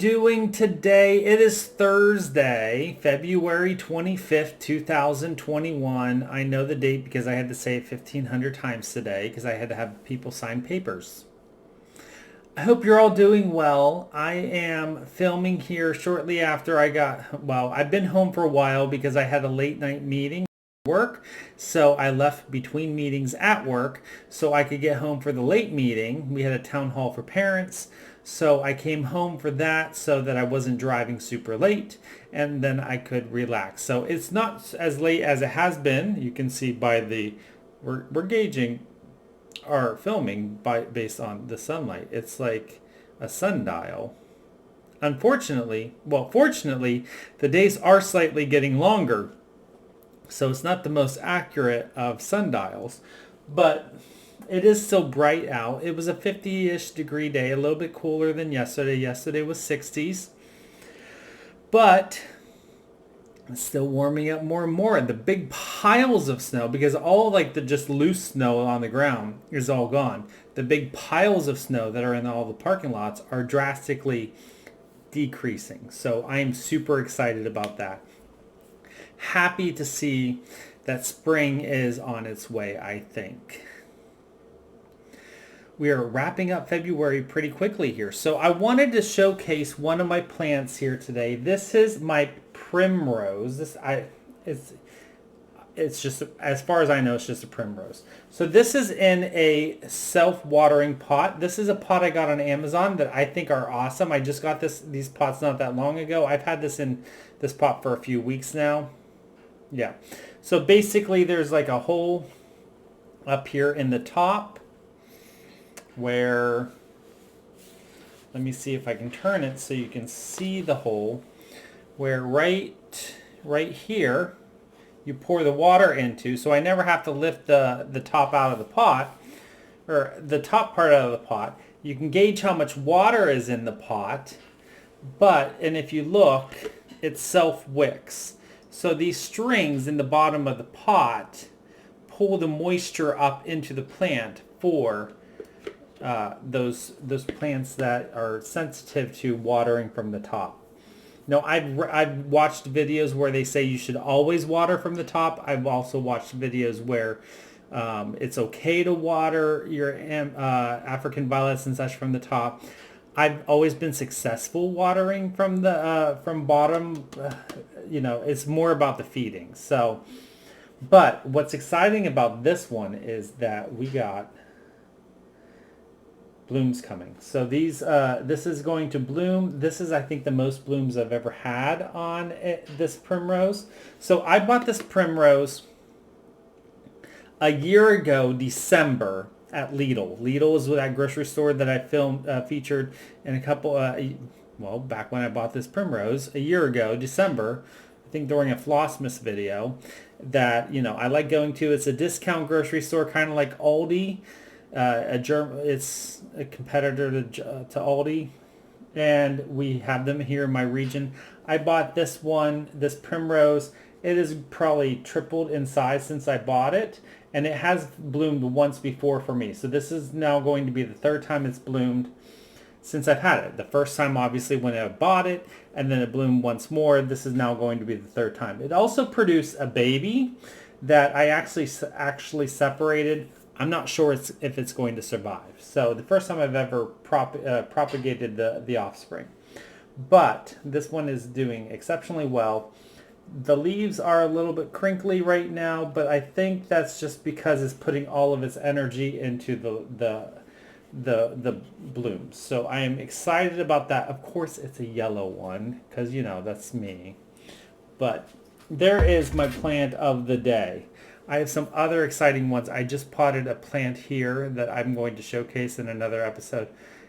doing today? It is Thursday, February 25th, 2021. I know the date because I had to say it 1,500 times today because I had to have people sign papers. I hope you're all doing well. I am filming here shortly after I've been home for a while because I had a late night meeting at work. So I left between meetings at work so I could get home for the late meeting. We had a town hall for parents. So I came home for that so that I wasn't driving super late and then I could relax. So it's not as late as it has been. You can see by we're gauging our filming based on the sunlight. It's like a sundial. Fortunately, the days are slightly getting longer. So it's not the most accurate of sundials, but it is still bright out. It was a 50-ish degree day, a little bit cooler than yesterday. Yesterday was 60s, but it's still warming up more and more. The big piles of snow, because all like the just loose snow on the ground is all gone. The big piles of snow that are in all the parking lots are drastically decreasing. So I am super excited about that. Happy to see that spring is on its way, I think. We are wrapping up February pretty quickly here. So I wanted to showcase one of my plants here today. This is my primrose. It's just, as far as I know, it's just a primrose. So this is in a self-watering pot. This is a pot I got on Amazon that I think are awesome. I just got these pots not that long ago. I've had this in this pot for a few weeks now. Yeah. So basically there's like a hole up here in the top where, let me see if I can turn it so you can see the hole, where right here you pour the water into, so I never have to lift the top out of the pot, or the top part out of the pot. You can gauge how much water is in the pot, and if you look, it self-wicks. So these strings in the bottom of the pot pull the moisture up into the plant for those plants that are sensitive to watering from the top. Now, I've watched videos where they say you should always water from the top. I've also watched videos where it's okay to water your African violets and such from the top. I've always been successful watering from the from bottom. It's more about the feeding. So, but what's exciting about this one is that we got blooms coming. So this is going to bloom. This is, I think, the most blooms I've ever had on this primrose. So I bought this primrose a year ago, December, at Lidl. Lidl is that grocery store that I featured in a couple, back when I bought this primrose a year ago, December, I think during a Flossmas video that, I like going to. It's a discount grocery store, kind of like Aldi. It's a competitor to Aldi, and we have them here in my region. I bought this primrose. It has probably tripled in size since I bought it, and it has bloomed once before for me. So this is now going to be the third time it's bloomed since I've had it. The first time, obviously, when I bought it, and then it bloomed once more. This is now going to be the third time. It also produced a baby that I actually separated. I'm not sure if it's going to survive. So the first time I've ever propagated the offspring. But this one is doing exceptionally well. The leaves are a little bit crinkly right now, but I think that's just because it's putting all of its energy into the blooms. So I am excited about that. Of course it's a yellow one because, that's me. But there is my plant of the day. I have some other exciting ones. I just potted a plant here that I'm going to showcase in another episode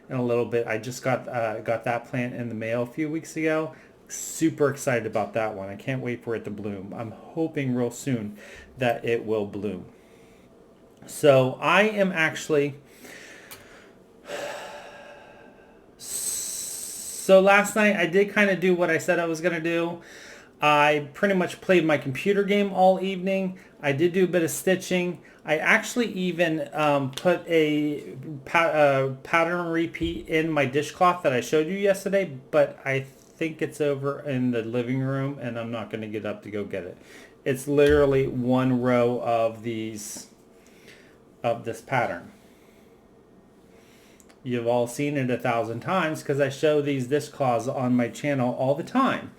in a little bit. I just got that plant in the mail a few weeks ago. Super excited about that one. I can't wait for it to bloom. I'm hoping real soon that it will bloom. So I am actually... So last night I did kind of do what I said I was going to do. I pretty much played my computer game all evening. I did do a bit of stitching. I actually even put a pattern repeat in my dishcloth that I showed you yesterday, but I think it's over in the living room and I'm not going to get up to go get it. It's literally one row of this pattern. You've all seen it 1,000 times because I show these dishcloths on my channel all the time.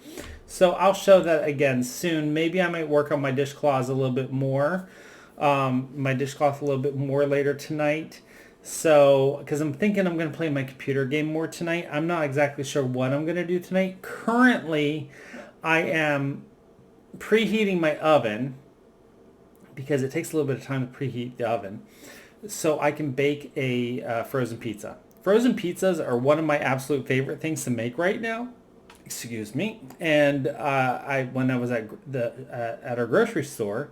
So I'll show that again soon. Maybe I might work on my dishcloths a little bit more. My dishcloth a little bit more later tonight. So, because I'm thinking I'm going to play my computer game more tonight. I'm not exactly sure what I'm going to do tonight. Currently, I am preheating my oven because it takes a little bit of time to preheat the oven so I can bake a frozen pizza. Frozen pizzas are one of my absolute favorite things to make right now. Excuse me. And when I was at our grocery store,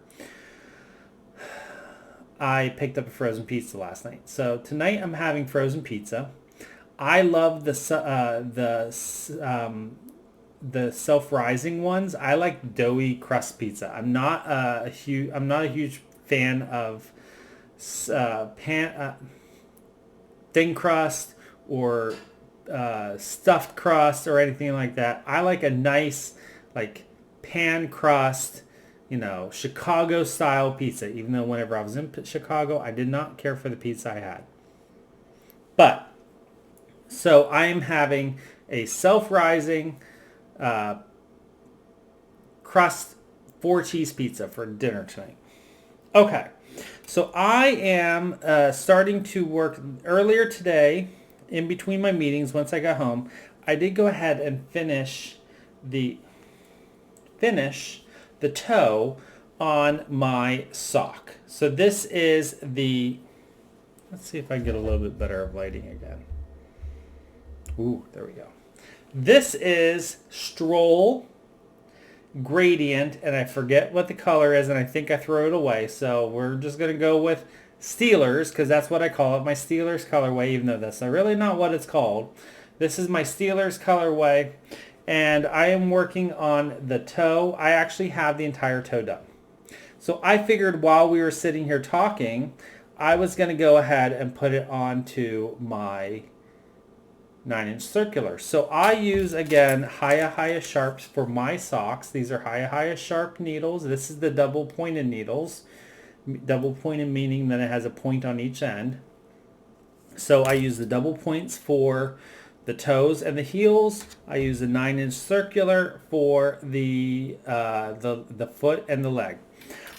I picked up a frozen pizza last night. So tonight I'm having frozen pizza. I love the self-rising ones. I like doughy crust pizza. I'm not a huge fan of thin crust or stuffed crust or anything like that. I like a nice like pan crust, Chicago style pizza, even though whenever I was in Chicago, I did not care for the pizza I had. But, so I am having a self-rising crust 4-cheese pizza for dinner tonight. Okay, so I am starting to work earlier today in between my meetings. Once I got home, I did go ahead and finish the toe on my sock. So this is let's see if I can get a little bit better of lighting again. Ooh, there we go. This is Stroll Gradient, and I forget what the color is, and I think I threw it away. So we're just going to go with Steelers, because that's what I call it, my Steelers colorway, even though that's really not what it's called. This is my Steelers colorway. And I am working on the toe. I actually have the entire toe done. So I figured while we were sitting here talking, I was going to go ahead and put it onto my 9-inch circular. So I use, again, Hiya Sharps for my socks. These are Hiya Sharp needles. This is the double pointed needles. Double pointed meaning that it has a point on each end. So I use the double points for the toes and the heels. I use a 9-inch circular for the foot and the leg.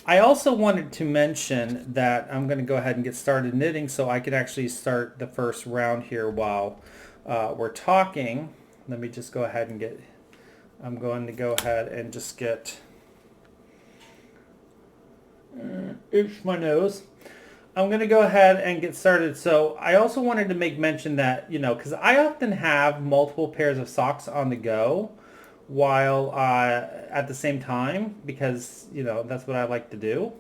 I also wanted to mention that I'm going to go ahead and get started knitting so I could actually start the first round here while we're talking. Let me just go ahead and I'm going to go ahead and just get, oops, my nose. I'm going to go ahead and get started. So I also wanted to make mention that, because I often have multiple pairs of socks on the go while at the same time, because, that's what I like to do.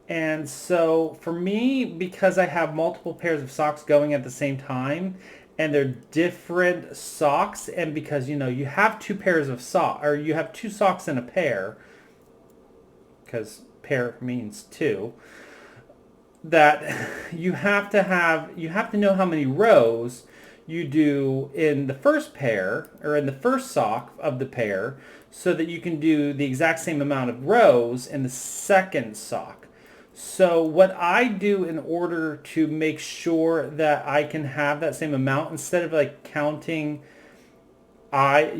And so for me, because I have multiple pairs of socks going at the same time, and they're different socks, and because, you have two pairs of socks, or you have two socks in a pair, because pair means two, that you have to know how many rows you do in the first pair or in the first sock of the pair so that you can do the exact same amount of rows in the second sock. So what I do in order to make sure that I can have that same amount, instead of like counting by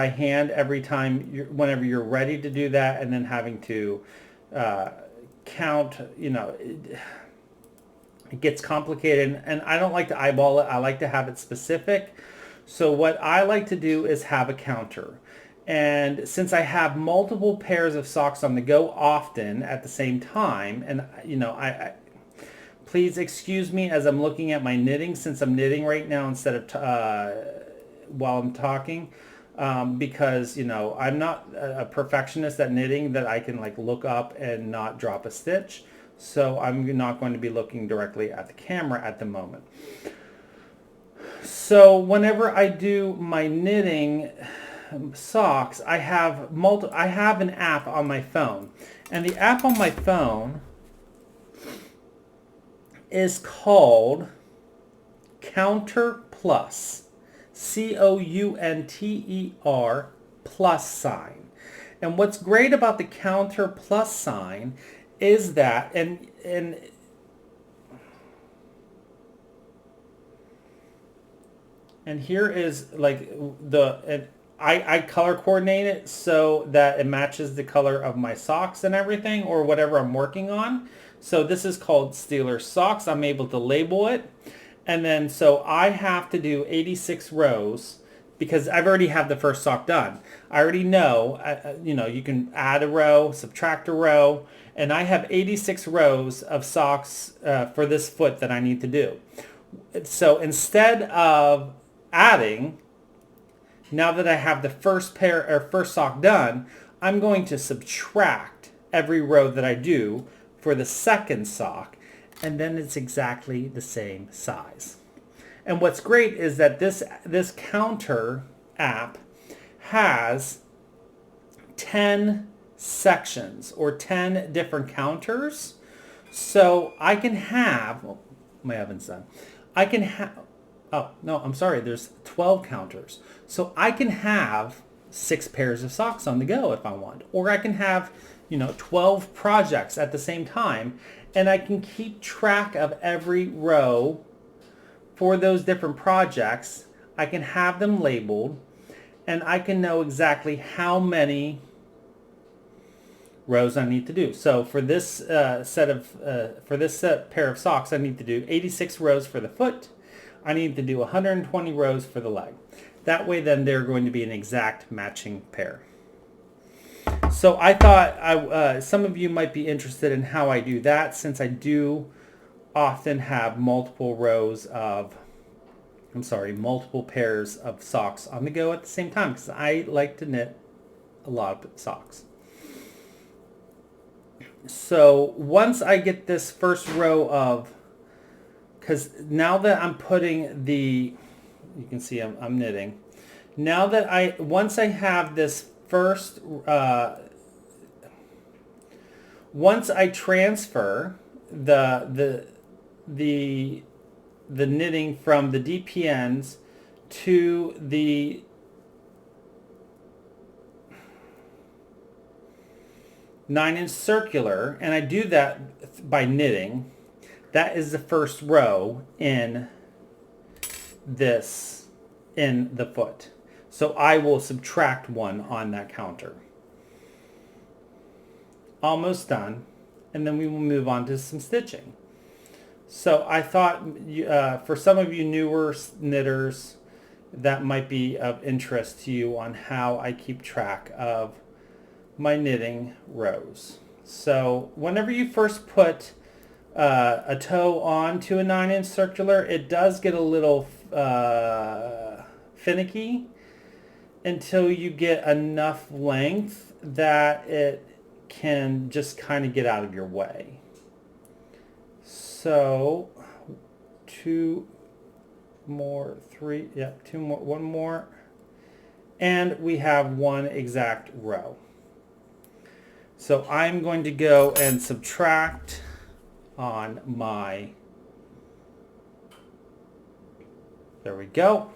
hand every time whenever you're ready to do that, and then having to count, it gets complicated, and I don't like to eyeball it. I like to have it specific. So what I like to do is have a counter. And since I have multiple pairs of socks on the go often at the same time, and I please excuse me as I'm looking at my knitting, since I'm knitting right now instead of while I'm talking. Because, I'm not a perfectionist at knitting that I can like look up and not drop a stitch. So I'm not going to be looking directly at the camera at the moment. So whenever I do my knitting socks, I have an app on my phone. And the app on my phone is called Counter Plus. Counter plus sign. And what's great about the Counter plus sign is that, and here is like I color coordinate it so that it matches the color of my socks and everything, or whatever I'm working on. So this is called Steelers socks. I'm able to label it. And then so I have to do 86 rows because I've already have the first sock done. I already know, you can add a row, subtract a row, and I have 86 rows of socks for this foot that I need to do. So instead of adding, now that I have the first sock done, I'm going to subtract every row that I do for the second sock, and then it's exactly the same size. And what's great is that this counter app has 10 sections or 10 different counters. So I can have, oh, my oven's done. I can have, oh, no, I'm sorry, there's 12 counters. So I can have 6 pairs of socks on the go if I want. Or I can have, 12 projects at the same time. And I can keep track of every row for those different projects. I can have them labeled, and I can know exactly how many rows I need to do. So for this pair of socks, I need to do 86 rows for the foot. I need to do 120 rows for the leg. That way, then they're going to be an exact matching pair. So I thought some of you might be interested in how I do that, since I do often have multiple pairs of socks on the go at the same time, because I like to knit a lot of socks. So once I get this first row of, because now that I'm putting you can see I'm knitting. Now that once I have this first, once I transfer the knitting from the DPNs to the nine-inch circular, and I do that by knitting, that is the first row in the foot. So I will subtract 1 on that counter. Almost done. And then we will move on to some stitching. So I thought for some of you newer knitters, that might be of interest to you on how I keep track of my knitting rows. So whenever you first put a toe onto a 9-inch circular, it does get a little finicky until you get enough length that it can just kind of get out of your way. So 2 more, 3, yeah, 2 more, 1 more, and we have 1 exact row. So I'm going to go and subtract on my, there we go.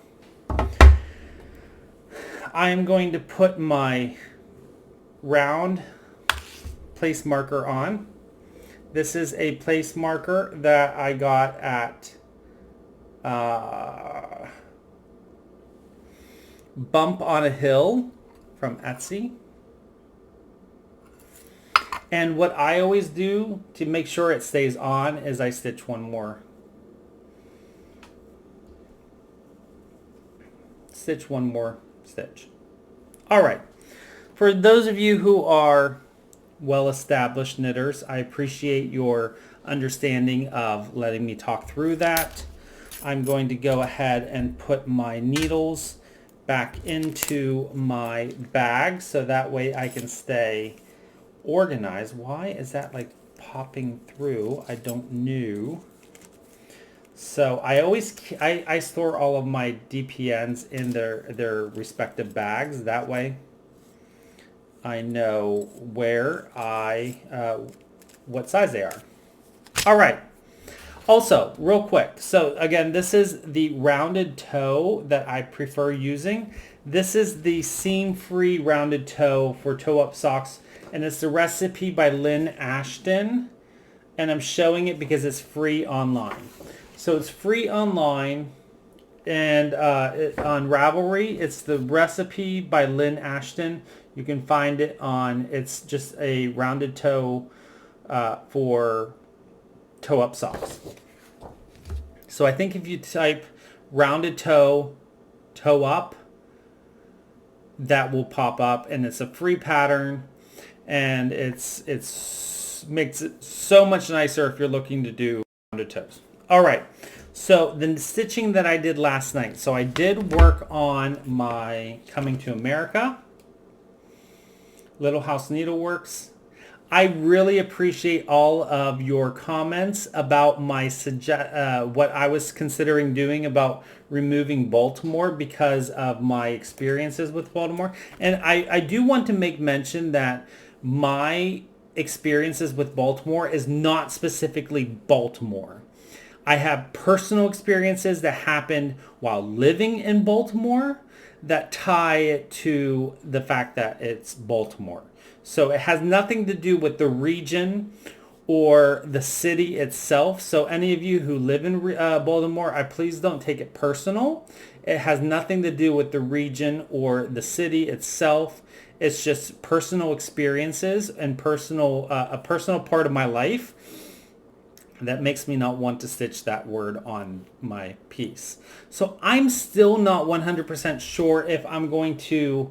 I am going to put my round place marker on. This is a place marker that I got at Bump on a Hill from Etsy. And what I always do to make sure it stays on is I stitch 1 more. Stitch 1 more stitch. All right. For those of you who are well-established knitters, I appreciate your understanding of letting me talk through that. I'm going to go ahead and put my needles back into my bag so that way I can stay organized. Why is that like popping through? I don't know. So I store all of my DPNs in their respective bags. That way I know what size they are. All right. Also, real quick. So again, this is the rounded toe that I prefer using. This is the seam-free rounded toe for toe-up socks, and it's the recipe by Lynn Ashton. And I'm showing it because it's free online. So it's free online, and on Ravelry, it's the recipe by Lynn Ashton. You can find it on, it's just a rounded toe for toe-up socks. So I think if you type rounded toe, toe up, that will pop up, and it's a free pattern, and it's makes it so much nicer if you're looking to do rounded toes. All right, so the stitching that I did last night. So I did work on my Coming to America, Little House Needleworks. I really appreciate all of your comments about my what I was considering doing about removing Baltimore because of my experiences with Baltimore. And I do want to make mention that my experiences with Baltimore is not specifically Baltimore. I have personal experiences that happened while living in Baltimore that tie it to the fact that it's Baltimore. So it has nothing to do with the region or the city itself. So any of you who live in Baltimore, please don't take it personal. It has nothing to do with the region or the city itself. It's just personal experiences and a personal part of my life that makes me not want to stitch that word on my piece. So I'm still not 100% sure if I'm going to,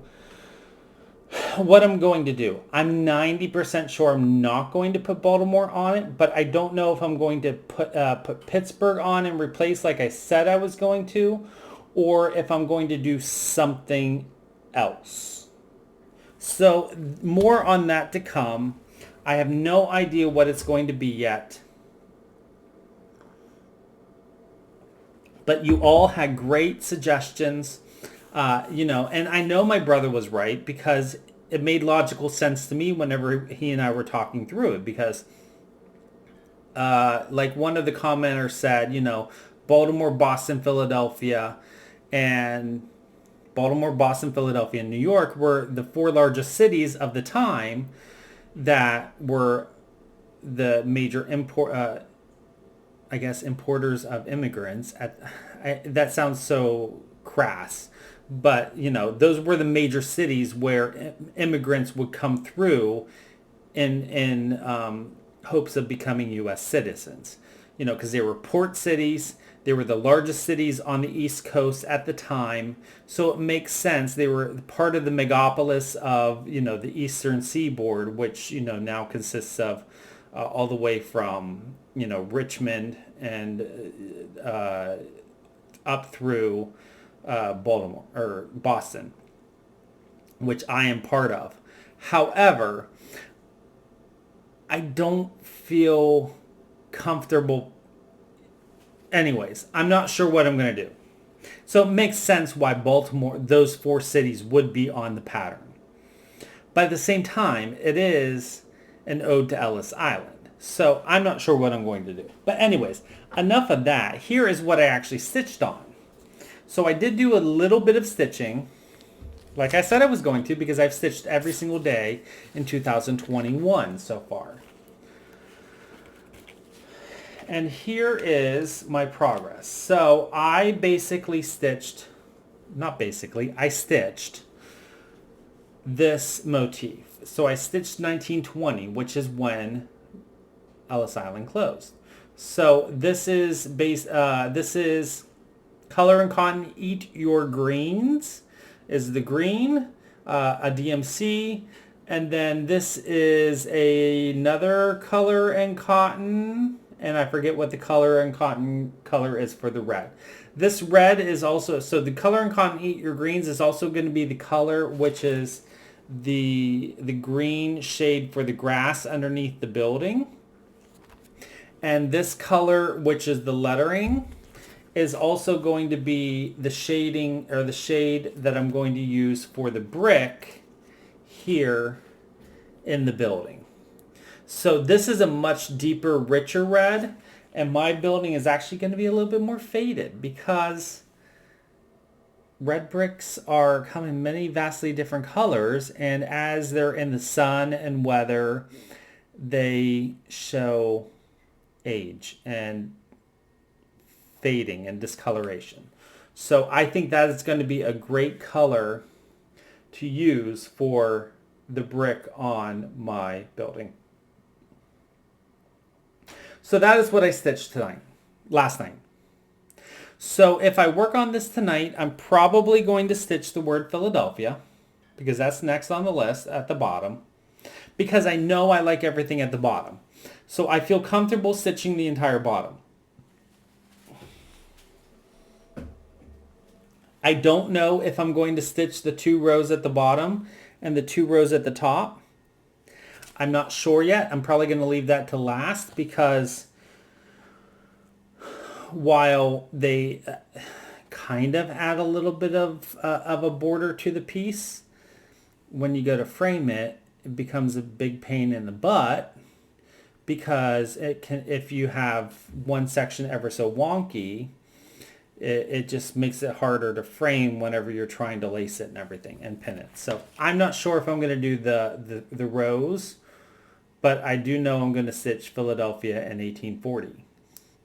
what I'm going to do. I'm 90% sure I'm not going to put Baltimore on it, but I don't know if I'm going to put Pittsburgh on and replace like I said I was going to, or if I'm going to do something else. So more on that to come. I have no idea what it's going to be yet. But you all had great suggestions, and I know my brother was right because it made logical sense to me whenever he and I were talking through it because like one of the commenters said, Baltimore, Boston, Philadelphia, and Baltimore, Boston, Philadelphia, and New York were the four largest cities of the time that were the major importers of immigrants. That sounds so crass, but those were the major cities where immigrants would come through in hopes of becoming U.S. citizens. Because they were port cities. They were the largest cities on the East Coast at the time, so it makes sense. They were part of the megapolis of the Eastern Seaboard, which now consists of all the way from Richmond and up through Baltimore or Boston, which I am part of. However, I don't feel comfortable. Anyways, I'm not sure what I'm going to do. So it makes sense why Baltimore, those four cities would be on the pattern. But at the same time, it is an ode to Ellis Island. So I'm not sure what I'm going to do. But anyways, enough of that. Here is what I actually stitched on. So I did do a little bit of stitching, like I said I was going to, because I've stitched every single day in 2021 so far. And here is my progress. So I basically stitched, I stitched this motif. So I stitched 1920, which is when Ellis Island closed. So this is Color and Cotton Eat Your Greens is the green, a DMC, and then this is another Color and Cotton, and I forget what the Color and Cotton color is for the red. This red is also, so the Color and Cotton Eat Your Greens is also going to be the color which is the green shade for the grass underneath the building. And this color, which is the lettering, is also going to be the shading or the shade that I'm going to use for the brick here in the building. So this is a much deeper, richer red, and my building is actually going to be a little bit more faded because red bricks are come in many vastly different colors, and as they're in the sun and weather, they show age and fading and discoloration. So I think that is going to be a great color to use for the brick on my building. So that is what I stitched last night. So if I work on this tonight, I'm probably going to stitch the word Philadelphia because that's next on the list at the bottom, because I know I like everything at the bottom. So I feel comfortable stitching the entire bottom. I don't know if I'm going to stitch the 2 rows at the bottom and the 2 rows at the top. I'm not sure yet. I'm probably going to leave that to last because while they kind of add a little bit of a border to the piece, when you go to frame it, it becomes a big pain in the butt because it can, if you have one section ever so wonky, it just makes it harder to frame whenever you're trying to lace it and everything and pin it. So I'm not sure if I'm going to do the rows, but I do know I'm going to stitch Philadelphia in 1840.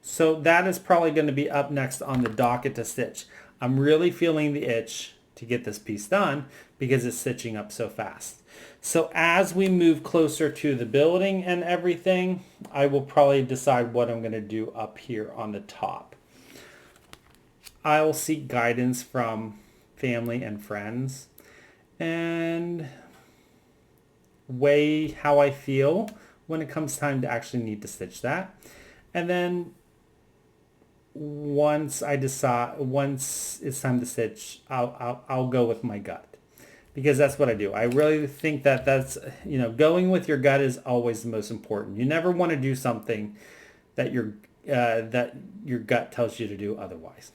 So that is probably going to be up next on the docket to stitch. I'm really feeling the itch to get this piece done because it's stitching up so fast. So as we move closer to the building and everything, I will probably decide what I'm going to do up here on the top. I will seek guidance from family and friends and weigh how I feel when it comes time to actually need to stitch that. And then once it's time to stitch, I'll go with my gut, because that's what I do. I really think that that's, going with your gut is always the most important. You never want to do something that your gut tells you to do otherwise.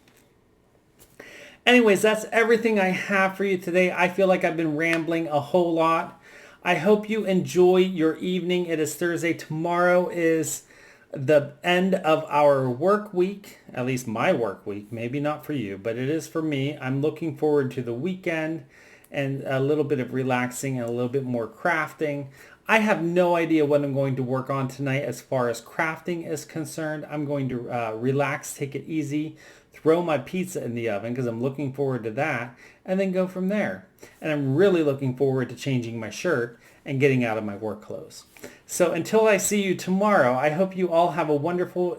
Anyways, that's everything I have for you today. I feel like I've been rambling a whole lot. I hope you enjoy your evening. It is Thursday. Tomorrow is the end of our work week, at least my work week. Maybe not for you, but it is for me. I'm looking forward to the weekend and a little bit of relaxing and a little bit more crafting. I have no idea what I'm going to work on tonight as far as crafting is concerned. I'm going to relax, take it easy, throw my pizza in the oven because I'm looking forward to that, and then go from there. And I'm really looking forward to changing my shirt and getting out of my work clothes. So until I see you tomorrow, I hope you all have a wonderful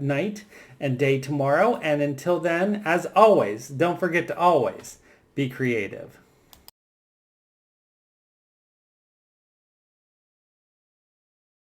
night and day tomorrow. And until then, as always, don't forget to always be creative.